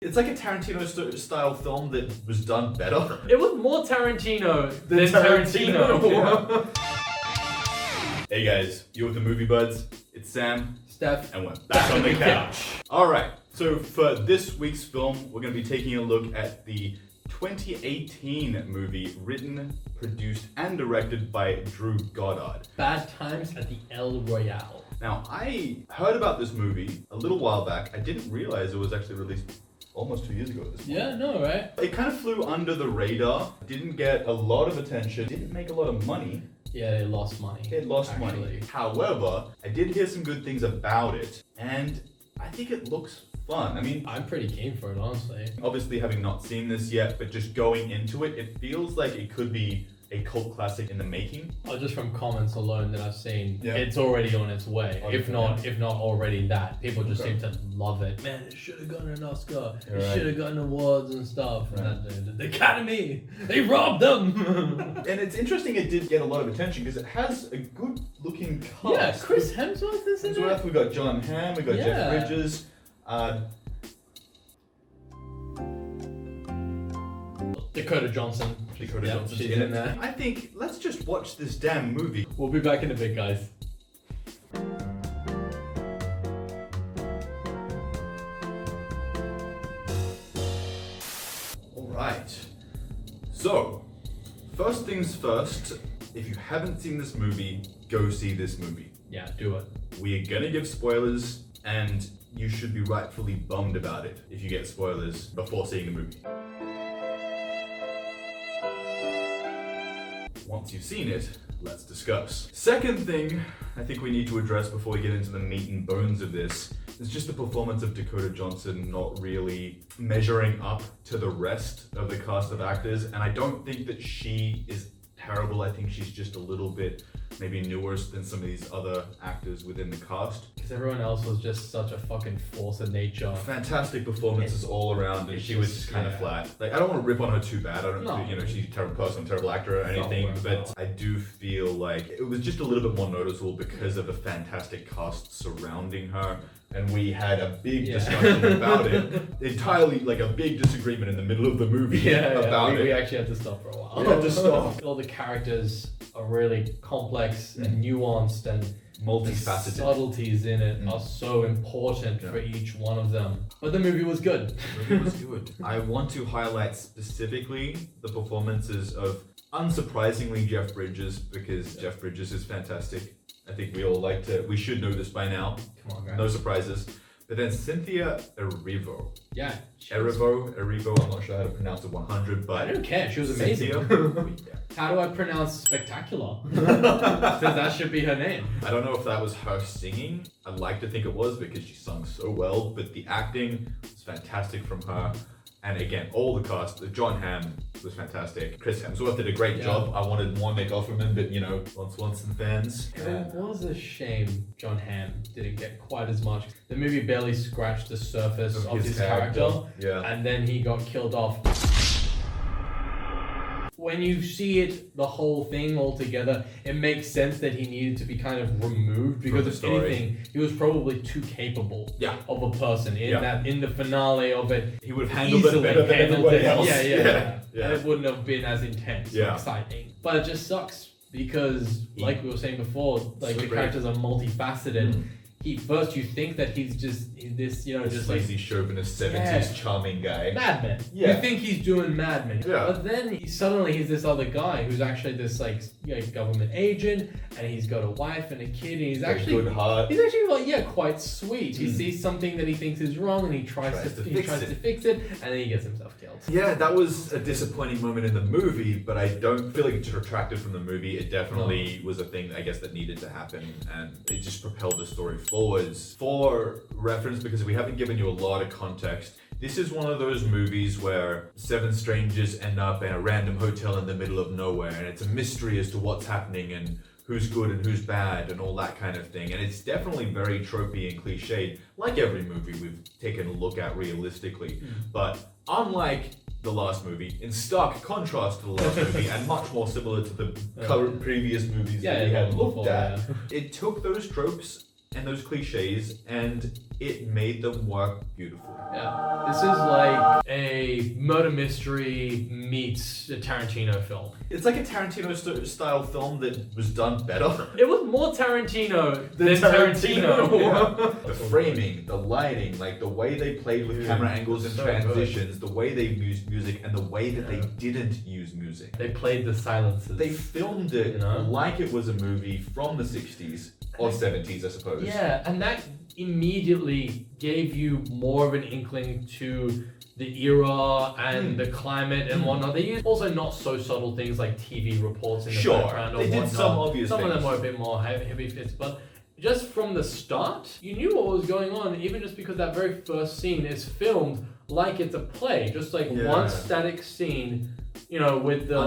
It's like a Tarantino style film that was done better. It was more Tarantino than Tarantino. Hey guys, you're with the Movie Budz. It's Sam, Steph, and we're back on the couch. Alright, so for this week's film, we're going to be taking a look at the 2018 movie written, produced, and directed by Drew Goddard. Bad Times at the El Royale. Now, I heard about this movie a little while back. I didn't realize it was actually released almost 2 years ago at this point. Yeah, no, right? It kind of flew under the radar, didn't get a lot of attention, didn't make a lot of money. Yeah, it lost money. It lost money. However, I did hear some good things about it, and I think it looks fun. I mean, I'm pretty keen for it, honestly. Obviously, having not seen this yet, but just going into it, it feels like it could be a cult classic in the making. Oh, just from comments alone that I've seen, Yeah. It's already on its way. Oh, if not already that. People just Okay. seem to love it. Man, it should have gotten an Oscar. You're It right. should have gotten awards and stuff. Right. And the Academy, they robbed them. And it's interesting it did get a lot of attention because it has a good looking cast. Yeah, Chris Hemsworth is in Hemsworth, it. we got John Hamm, we got Yeah. Jeff Bridges. Dakota Johnson. Dakota Yep, Johnson's she's in in it. there. I think let's just watch this damn movie. We'll be back in a bit, guys. Alright. So, first things first, if you haven't seen this movie, go see this movie. Yeah, do it. We are gonna give spoilers, and you should be rightfully bummed about it if you get spoilers before seeing the movie. Once you've seen it, let's discuss. Second thing I think we need to address before we get into the meat and bones of this is just the performance of Dakota Johnson not really measuring up to the rest of the cast of actors, and I don't think that she is terrible. I think she's just a little bit maybe newer than some of these other actors within the cast. Because everyone else was just such a fucking force of nature. Fantastic performances all around, and it's she was just- just kind of yeah. flat. Like, I don't want to rip on her too bad. I don't No. think, she's a terrible person, terrible actor or It's not anything, worth but it. I do feel like it was just a little bit more noticeable because of the fantastic cast surrounding her. And we had a big Yeah. discussion about it. Entirely, like a big disagreement in the middle of the movie about we it. actually had to stop for a while. We had to stop. All the characters are really complex and nuanced, and the Multifaceted. subtleties in it are so important for each one of them. But the movie was good. The movie was good. I want to highlight specifically the performances of, unsurprisingly, Jeff Bridges, because Jeff Bridges is fantastic. I think we should know this by now. Come on, guys. No surprises. But then Cynthia Erivo. Yeah. Erivo, I'm not sure how to pronounce it 100, but I don't care. She was amazing. Cynthia? How do I pronounce spectacular? Since that should be her name. I don't know if that was her singing. I'd like to think it was because she sung so well, but the acting was fantastic from her. And again, all the cast, John Hamm was fantastic. Chris Hemsworth did a great job. I wanted more make-off from him, but Swanson fans. It was a shame John Hamm didn't get quite as much. The movie barely scratched the surface of his character. Yeah. And then he got killed off. When you see it, the whole thing all together, it makes sense that he needed to be kind of removed because the if story. anything, he was probably too capable Yeah. of a person Yeah. in the finale of it. He would have handled it easily better than handled everybody it. else. Yeah. Yeah. And it wouldn't have been as intense or Yeah. exciting. But it just sucks because, like we were saying before, like So the great. characters are multifaceted. Mm. First you think that he's just this, just like lazy chauvinist 70s charming guy. Mad Men. Yeah. You think he's doing Mad Men. Yeah. But then he's this other guy who's actually this government agent, and he's got a wife and a kid, and he's actually good heart. He's actually quite sweet. He sees something that he thinks is wrong, and he tries to fix it, and then he gets himself killed. Yeah, that was a disappointing moment in the movie, but I don't feel like it detracted from the movie. It definitely was a thing, I guess, that needed to happen, and it just propelled the story forwards. For reference, because we haven't given you a lot of context, this is one of those movies where 7 strangers end up in a random hotel in the middle of nowhere, and it's a mystery as to what's happening and who's good and who's bad and all that kind of thing. And it's definitely very tropey and cliched, like every movie we've taken a look at realistically. But unlike the last movie, in stark contrast to the last movie, and much more similar to the current previous movies that we had looked at, it took those tropes and those cliches, and it made them work beautifully. Yeah, this is like a murder mystery meets a Tarantino film. It's like a Tarantino style film that was done better. It was more Tarantino than Tarantino. Yeah. The framing, the lighting, like the way they played with camera angles and transitions, the way they used music, and the way that they didn't use music. They played the silences. They filmed it like it was a movie from the 60s or 70s, I suppose. Yeah, and that immediately gave you more of an inkling to the era and the climate and whatnot. They used also not so subtle things like TV reports in the background or they whatnot. did some obvious Some things. of them were a bit more heavy fits, but just from the start, you knew what was going on, even just because that very first scene is filmed like it's a play, just like one static scene, you know, with the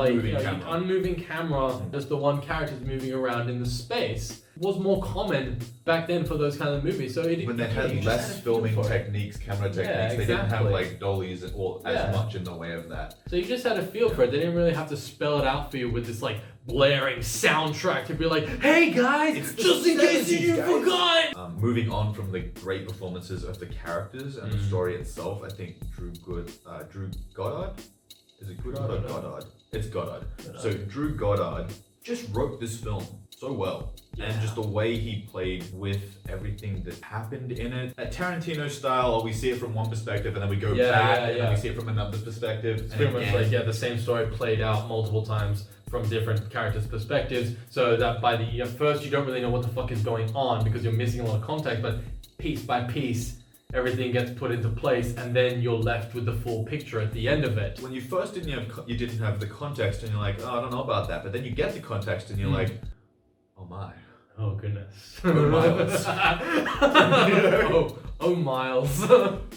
unmoving camera, just the one character's moving around in the space, was more common back then for those kind of movies. So when they had less filming techniques, camera techniques, they didn't have like dollies or as much in the way of that. So you just had a feel for it. They didn't really have to spell it out for you with this like blaring soundtrack to be like, hey guys, just in case you forgot. Moving on from the great performances of the characters and the story itself, I think Drew Goddard? Is it Goddard or Goddard? It's Goddard. So Drew Goddard just wrote this film so well. And just the way he played with everything that happened in it. At Tarantino style, we see it from one perspective and then we go back and then we see it from another perspective. It's pretty much like, the same story played out multiple times from different characters' perspectives, so that by the first you don't really know what the fuck is going on because you're missing a lot of context, but piece by piece, everything gets put into place, and then you're left with the full picture at the end of it. When you first didn't have the context, and you're like, oh, I don't know about that, but then you get the context, and you're like, oh my. Oh goodness. Oh Miles. oh Miles.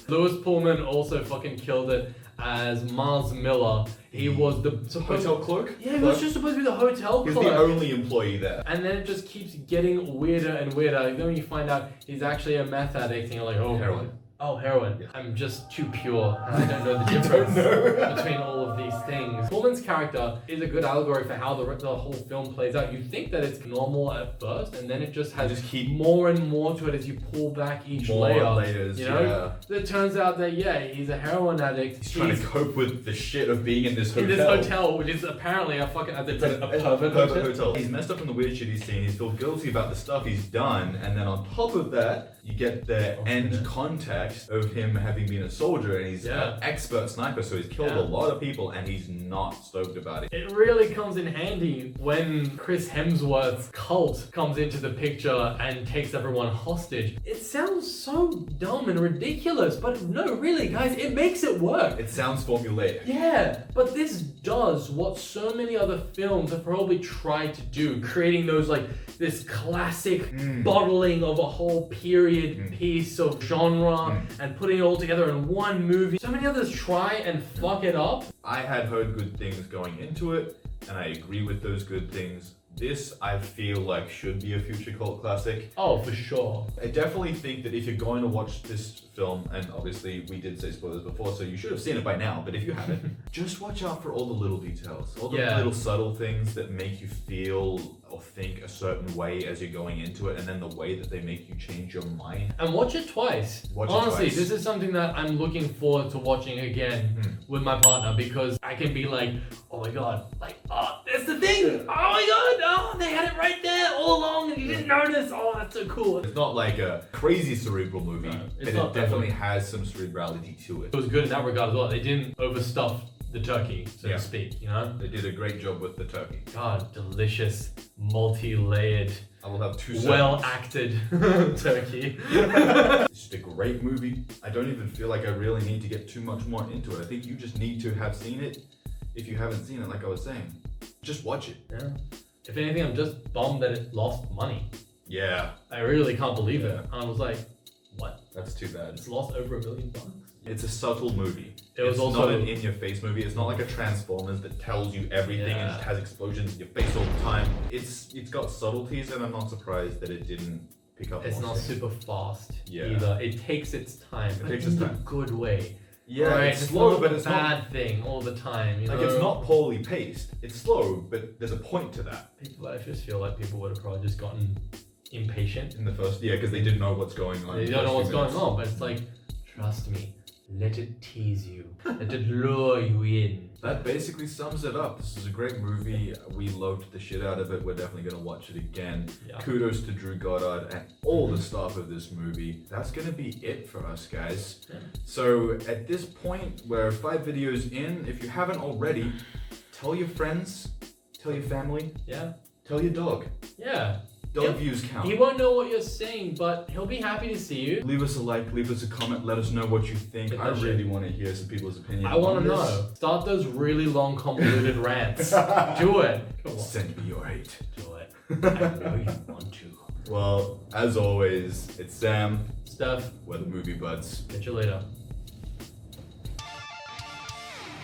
Lewis Pullman also fucking killed it as Miles Miller. He was the hotel clerk? Yeah, he was just supposed to be the hotel clerk. He's the only employee there. And then it just keeps getting weirder and weirder. Then when you find out he's actually a meth addict, and you're like, oh, heroin. Oh, heroin. Yeah. I'm just too pure. And I don't know the difference between all of these things. Pullman's character is a good allegory for how the whole film plays out. You think that it's normal at first, and then it just has more and more to it as you pull back each layer. Layers, you know? It turns out that, he's a heroin addict. He's trying to cope with the shit of being in this hotel. In this hotel, which is apparently a fucking, as they put it, a pervert hotel. He's messed up in the weird shit he's seen. He's feel guilty about the stuff he's done, and then on top of that, you get the end context of him having been a soldier, and he's an expert sniper, so he's killed a lot of people, and he's not stoked about it. It really comes in handy when Chris Hemsworth's cult comes into the picture and takes everyone hostage. It sounds so dumb and ridiculous, but no, really, guys, it makes it work. It sounds formulaic. Yeah, but this does what so many other films have probably tried to do, creating those this classic bottling of a whole period piece of genre and putting it all together in one movie. So many others try and fuck it up. I had heard good things going into it, and I agree with those good things. This, I feel like, should be a future cult classic. Oh, for sure. I definitely think that if you're going to watch this film, and obviously we did say spoilers before, so you should have seen it by now, but if you haven't, just watch out for all the little details, all the little subtle things that make you feel or think a certain way as you're going into it, and then the way that they make you change your mind. And watch it twice. Honestly, this is something that I'm looking forward to watching again with my partner, because I can be like, oh my god, oh, that's the thing! Oh my god! Oh, they had it right there all along and you didn't notice! Oh, that's so cool. It's not like a crazy cerebral movie, but it definitely has some cerebrality to it. It was good in that regard as well. They didn't overstuff the turkey, so to speak, you know? They did a great job with the turkey. God, delicious, multi-layered, I will have 2 seconds. well-acted turkey. It's just a great movie. I don't even feel like I really need to get too much more into it. I think you just need to have seen it. If you haven't seen it, like I was saying, just watch it. Yeah. If anything, I'm just bummed that it lost money. Yeah. I really can't believe it. And I was like, what? That's too bad. It's lost over $1 billion. It's a subtle movie. It's also not an in-your-face movie. It's not like a Transformers that tells you everything and just has explosions in your face all the time. It's got subtleties, and I'm not surprised that it didn't pick up. It's not super fast either. It takes its time. It takes its time. In a good way. Yeah, right? It's slow, but it's not a bad thing all the time. You know? It's not poorly paced. It's slow, but there's a point to that. I just feel like people would have probably just gotten impatient. In the first, because they didn't know what's going on. They don't know what's going on, but it's like, trust me, let it tease you, let it lure you in. That basically sums it up. This is a great movie. We loved the shit out of it. We're definitely going to watch it again. Yeah. Kudos to Drew Goddard and all the staff of this movie. That's going to be it for us, guys. Yeah. So at this point, we're 5 videos in. If you haven't already, tell your friends, tell your family, tell your dog. Yeah. Dog views count. He won't know what you're saying, but he'll be happy to see you. Leave us a like, leave us a comment, let us know what you think. I really want to hear some people's opinions. I want to know. Start those really long, convoluted rants. Do it. Come on. Send me your hate. Do it. I know you want to. Well, as always, it's Sam. Steph. We're the Movie Budz. Catch you later.